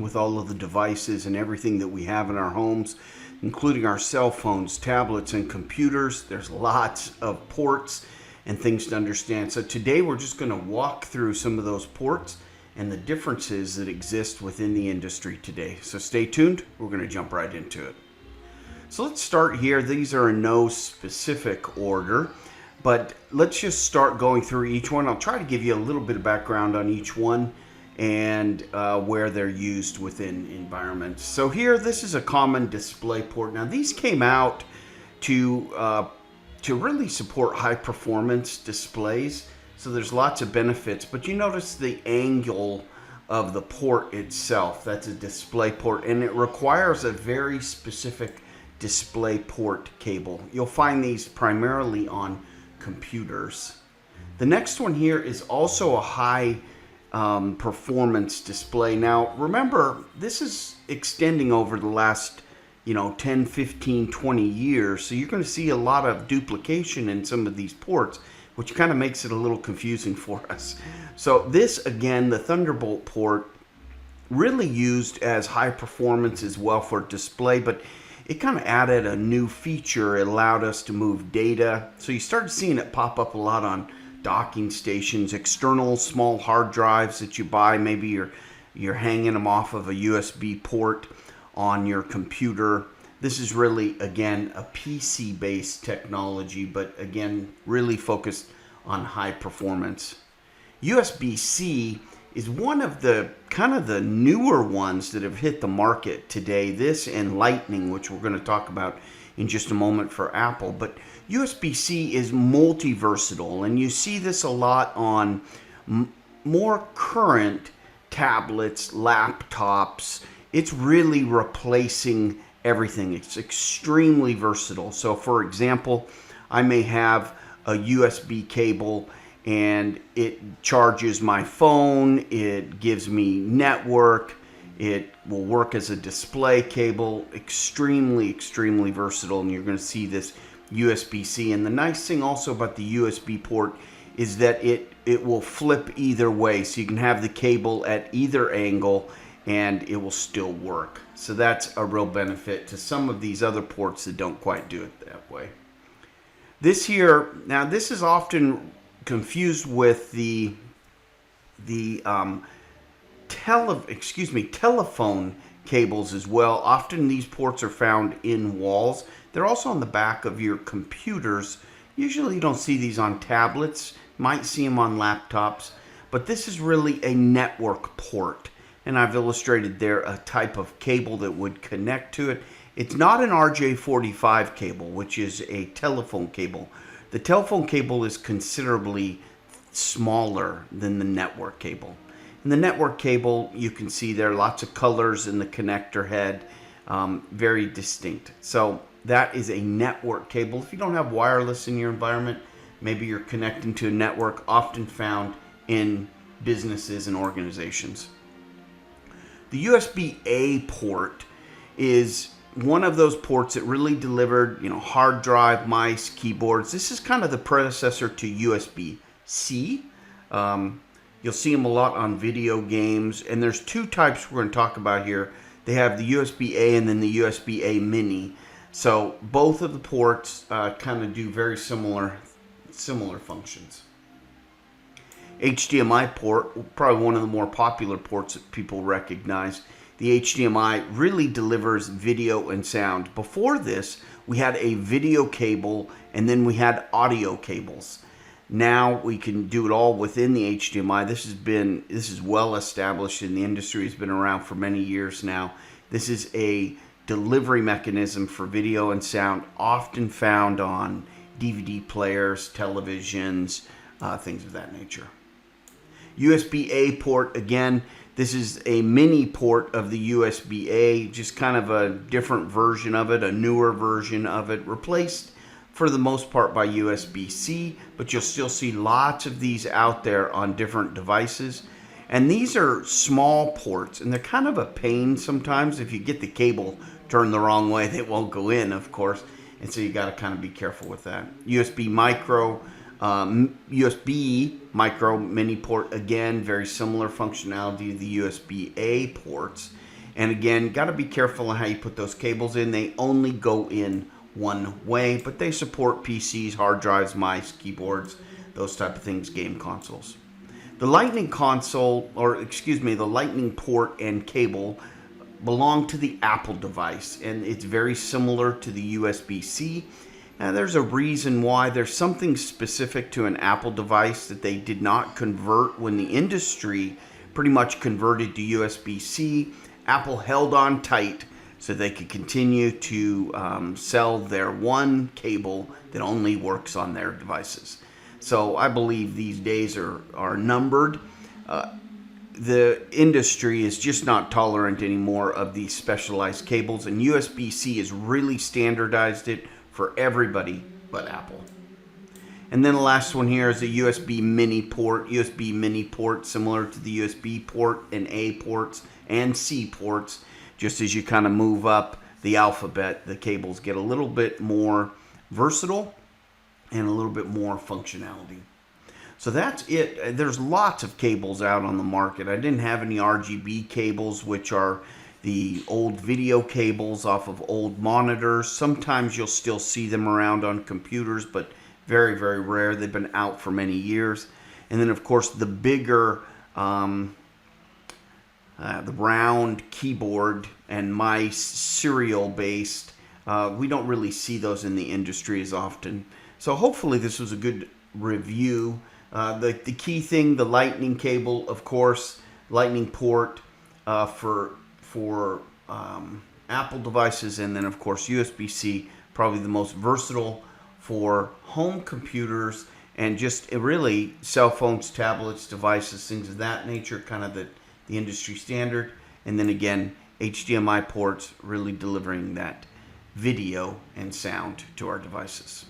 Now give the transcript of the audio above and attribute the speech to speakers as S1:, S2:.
S1: with all of the devices and everything that we have in our homes, including our cell phones, tablets, and computers. There's lots of ports and things to understand. So today we're just going to walk through some of those ports and the differences that exist within the industry today. So stay tuned. We're going to jump right into it. So let's start here. These are in no specific order, but let's just start going through each one. I'll try to give you a little bit of background on each one and where they're used within environments. So here, this is a common display port. Now these came out to really support high performance displays. So there's lots of benefits, but you notice the angle of the port itself. That's a display port, and it requires a very specific display port cable. You'll find these primarily on computers. The next one here is also a high performance display. Now remember, this is extending over the last 10, 15, 20 years, so you're going to see a lot of duplication in some of these ports, which kind of makes it a little confusing for us. So this, again, the Thunderbolt port, really used as high performance as well for display, but it kind of added a new feature. It allowed us to move data. So you started seeing it pop up a lot on docking stations, external small hard drives that you buy. Maybe you're hanging them off of a USB port on your computer. This is really, again, a PC-based technology, but again, really focused on high performance. USB-C is one of the kind of the newer ones that have hit the market today. This and Lightning, which we're going to talk about in just a moment for Apple. But USB-C is multi-versatile, and you see this a lot on more current tablets, laptops. It's really replacing everything. It's extremely versatile. So for example, I may have a USB cable and it charges my phone, it gives me network, it will work as a display cable. Extremely versatile, and you're going to see this USB-C. And the nice thing also about the USB port is that it will flip either way, so you can have the cable at either angle and it will still work. So that's a real benefit to some of these other ports that don't quite do it that way. This here, now this is often confused with the telephone cables as well. Often these ports are found in walls. They're also on the back of your computers. Usually you don't see these on tablets, might see them on laptops, but this is really a network port. And I've illustrated there a type of cable that would connect to it. It's not an RJ45 cable, which is a telephone cable. The telephone cable is considerably smaller than the network cable. In the network cable, you can see there are lots of colors in the connector head, very distinct. So that is a network cable. If you don't have wireless in your environment, maybe you're connecting to a network, often found in businesses and organizations. The USB-A port is one of those ports that really delivered, hard drive, mice, keyboards. This is kind of the predecessor to USB-C. You'll see them a lot on video games, and there's two types we're going to talk about here. They have the USB-A and then the USB-A mini. So both of the ports kind of do very similar functions. HDMI port, probably one of the more popular ports that people recognize. The HDMI really delivers video and sound. Before this, we had a video cable and then we had audio cables. Now we can do it all within the HDMI. This is well established in the industry. It's been around for many years now. This is a delivery mechanism for video and sound, often found on DVD players, televisions, things of that nature. USB-A port, again, this is a mini port of the USB-A, just kind of a different version of it, a newer version of it, replaced for the most part by USB-C, but you'll still see lots of these out there on different devices. And these are small ports, and they're kind of a pain sometimes. If you get the cable turned the wrong way, they won't go in, of course. And so you got to kind of be careful with that. USB micro, USB micro mini port, again, very similar functionality to the USB-A ports. And again, got to be careful on how you put those cables in. They only go in one way, but they support PCs, hard drives, mice, keyboards, those type of things, game consoles. The Lightning console, or excuse me, the Lightning port and cable belong to the Apple device, and it's very similar to the USB-C. Now, there's a reason why. There's something specific to an Apple device that they did not convert when the industry pretty much converted to USB-C. Apple held on tight so they could continue to sell their one cable that only works on their devices. So I believe these days are numbered. The industry is just not tolerant anymore of these specialized cables, and USB-C has really standardized it for everybody but Apple. And then the last one here is a USB mini port. USB mini port, similar to the USB port and A ports and C ports. Just as you kind of move up the alphabet, the cables get a little bit more versatile and a little bit more functionality. So that's it. There's lots of cables out on the market. I didn't have any RGB cables, which are the old video cables off of old monitors. Sometimes you'll still see them around on computers, but very, very rare. They've been out for many years. And then, of course, the bigger, the round keyboard and mice, serial-based, we don't really see those in the industry as often. So hopefully this was a good review. The key thing, the Lightning cable, of course, Lightning port for Apple devices, and then, of course, USB-C, probably the most versatile for home computers and just really cell phones, tablets, devices, things of that nature, kind of the industry standard. And then again, HDMI ports really delivering that video and sound to our devices.